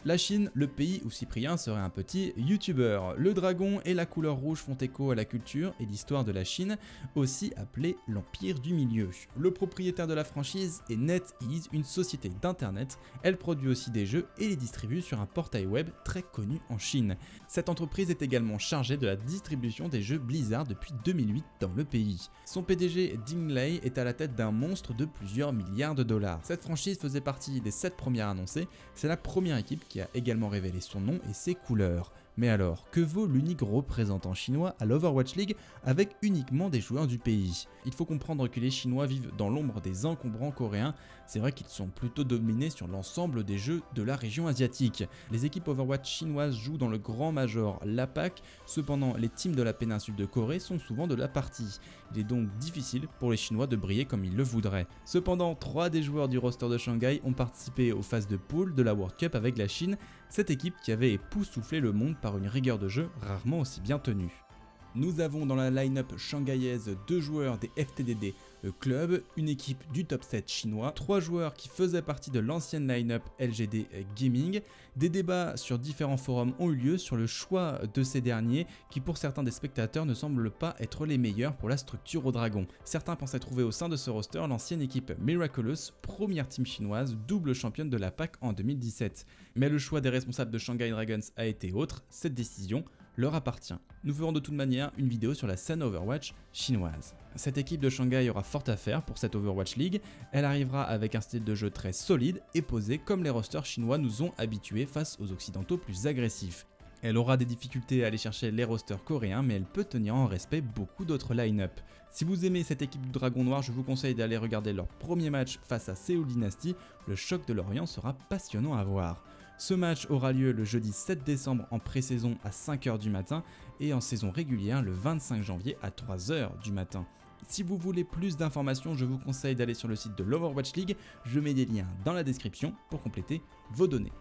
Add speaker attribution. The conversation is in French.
Speaker 1: La Chine, le pays où Cyprien serait un petit youtubeur. Le dragon et la couleur rouge font écho à la culture et l'histoire de la Chine, aussi appelée l'Empire du Milieu. Le propriétaire de la franchise est NetEase, une société d'internet. Elle produit aussi des jeux et les distribue sur un portail web très connu en Chine. Cette entreprise est également chargée de la distribution des jeux Blizzard depuis 2008 dans le pays. Son PDG Ding Lei est à la tête d'un monstre de plusieurs milliards de dollars. Cette franchise faisait partie des 7 premières annoncées, c'est la première équipe qui a également révélé son nom et ses couleurs. Mais alors, que vaut l'unique représentant chinois à l'Overwatch League avec uniquement des joueurs du pays? Il faut comprendre que les Chinois vivent dans l'ombre des encombrants coréens, c'est vrai qu'ils sont plutôt dominés sur l'ensemble des jeux de la région asiatique. Les équipes Overwatch chinoises jouent dans le grand major l'APAC, cependant les teams de la péninsule de Corée sont souvent de la partie. Il est donc difficile pour les Chinois de briller comme ils le voudraient. Cependant, 3 des joueurs du roster de Shanghai ont participé aux phases de pool de la World Cup avec la Chine, cette équipe qui avait époustouflé le monde par une rigueur de jeu rarement aussi bien tenue. Nous avons dans la line-up shanghaïaise 2 joueurs des FTDD Club, une équipe du top 7 chinois, 3 joueurs qui faisaient partie de l'ancienne line-up LGD Gaming. Des débats sur différents forums ont eu lieu sur le choix de ces derniers qui pour certains des spectateurs ne semblent pas être les meilleurs pour la structure au dragon. Certains pensaient trouver au sein de ce roster l'ancienne équipe Miraculous, première team chinoise, double championne de la PAC en 2017. Mais le choix des responsables de Shanghai Dragons a été autre, cette décision leur appartient. Nous ferons de toute manière une vidéo sur la scène Overwatch chinoise. Cette équipe de Shanghai aura fort à faire pour cette Overwatch League, elle arrivera avec un style de jeu très solide et posé comme les rosters chinois nous ont habitués face aux occidentaux plus agressifs. Elle aura des difficultés à aller chercher les rosters coréens, mais elle peut tenir en respect beaucoup d'autres line-up. Si vous aimez cette équipe du Dragon Noir, je vous conseille d'aller regarder leur premier match face à Seoul Dynasty, le choc de l'Orient sera passionnant à voir. Ce match aura lieu le jeudi 7 décembre en pré-saison à 5 h du matin et en saison régulière le 25 janvier à 3 h du matin. Si vous voulez plus d'informations, je vous conseille d'aller sur le site de l'Overwatch League, je mets des liens dans la description pour compléter vos données.